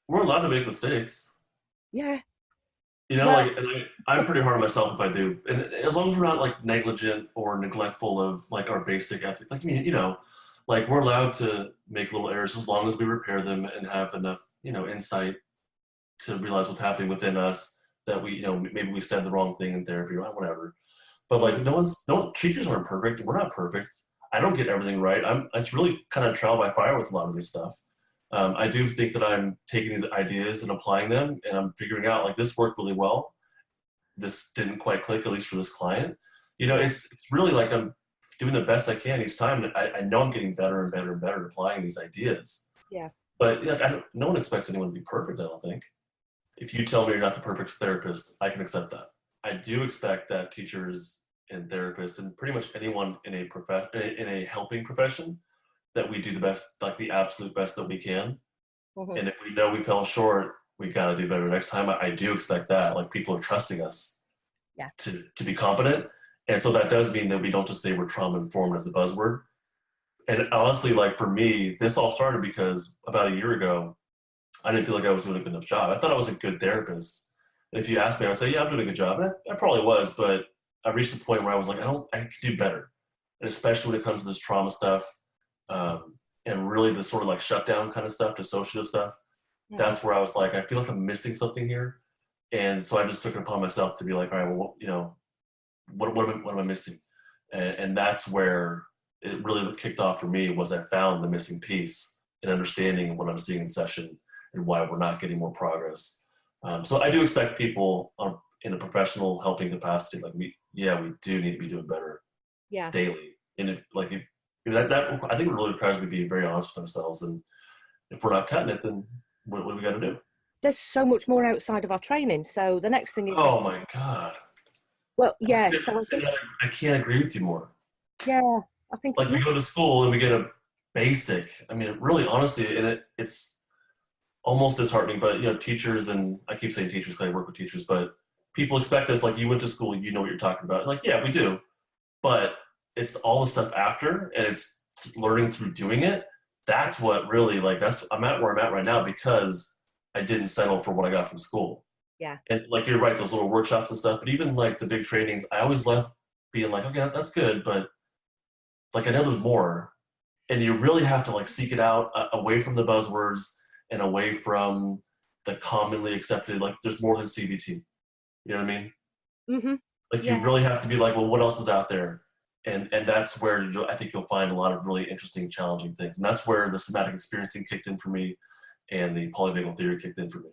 we're allowed to make mistakes. Yeah. You know, Well, like, and I'm pretty hard on myself if I do. And as long as we're not like negligent or neglectful of like our basic ethics, like, you know, like we're allowed to make little errors as long as we repair them and have enough, you know, insight to realize what's happening within us that we, you know, maybe we said the wrong thing in therapy or whatever. But like, mm, no teachers aren't perfect. We're not perfect. I don't get everything right. It's really kind of trial by fire with a lot of this stuff. I do think that I'm taking these ideas and applying them, and I'm figuring out like this worked really well. This didn't quite click, at least for this client. You know, yeah, it's really like I'm doing the best I can each time. And I know I'm getting better and better and better at applying these ideas. yeah, But yeah, no one expects anyone to be perfect, I don't think. If you tell me you're not the perfect therapist, I can accept that. I do expect that teachers and therapists and pretty much anyone in a helping profession that we do the best, like the absolute best that we can. hmm, And if we know we fell short, we got to do better next time. I do expect that. Like people are trusting us yeah, to be competent. And so that does mean that we don't just say we're trauma informed as a buzzword. And honestly, like for me, this all started because about a year ago, I didn't feel like I was doing a good enough job. I thought I was a good therapist. And if you asked me, I would say, yeah, I'm doing a good job. And I probably was, but I reached the point where I was like, I could do better. And especially when it comes to this trauma stuff, and really the sort of like shutdown kind of stuff, dissociative stuff, mm, that's where I was like, I feel like I'm missing something here. And so I just took it upon myself to be like, all right, well, you know, what am I missing? And that's where it really kicked off for me was I found the missing piece in understanding what I'm seeing in session and why we're not getting more progress. So I do expect people in a professional helping capacity, like we do need to be doing better yeah. daily. And if like if, that I think it really requires me being very honest with ourselves. And if we're not cutting it, then what do we got to do? There's so much more outside of our training. So the next thing is, Oh my God. well, I yeah. can't, So I think, I can't agree with you more. yeah, I think Like we go to school and we get a basic. I mean, really, honestly, and it's almost disheartening. But you know, teachers and I keep saying teachers because I work with teachers, but people expect us like you went to school, you know what you're talking about. Like, yeah, we do, but it's all the stuff after, and it's learning through doing it. That's what really like. That's I'm at where I'm at right now because I didn't settle for what I got from school. yeah, And like you're right, those little workshops and stuff. But even like the big trainings, I always left being like, okay, that's good, but like I know there's more, and you really have to like seek it out away from the buzzwords and away from the commonly accepted. Like there's more than CBT. You know what I mean? hmm, Like you yeah, really have to be like, well, what else is out there? And that's where I think you'll find a lot of really interesting, challenging things. And that's where the somatic experiencing kicked in for me, and the polyvagal theory kicked in for me.